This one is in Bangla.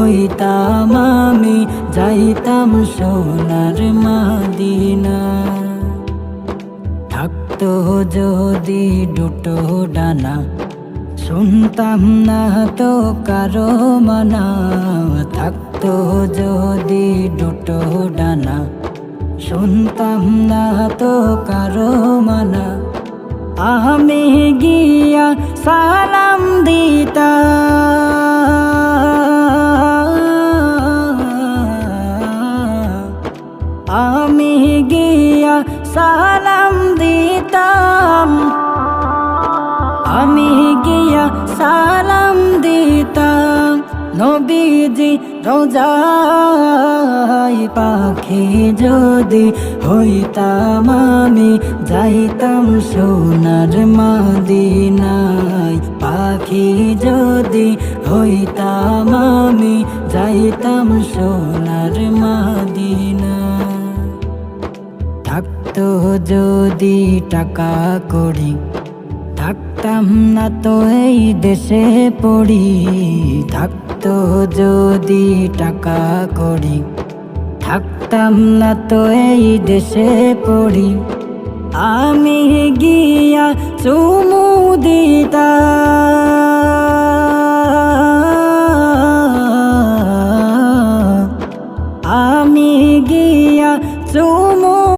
হইতাম আমি যাইতাম সোনার মদিনা। থাকতো যদি দুটো ডানা, শুনতাম না তো কারো মানা। থাকতো যদি দুটো ডানা, শুনতাম না তো কারো মানা। আমি গিয়া সালাম দিতাম, আমি গিয়া সালাম দিতাম, আমি গিয়া সালাম দিতাম। নবীজি রোজায় পাখি যদি হইতাম আমি যাইতাম সোনার মদিনায়। পাখি যদি হইতাম আমি যাইতাম সোনার মদিনায়। থাকতো যদি টাকা কড়ি, থাকতাম না তো এই দেশে পড়ি। থাকতো যদি টাকা কড়ি, থাকতাম না তো এই দেশে পড়ি। আমি গিয়া চুমু দিতাম,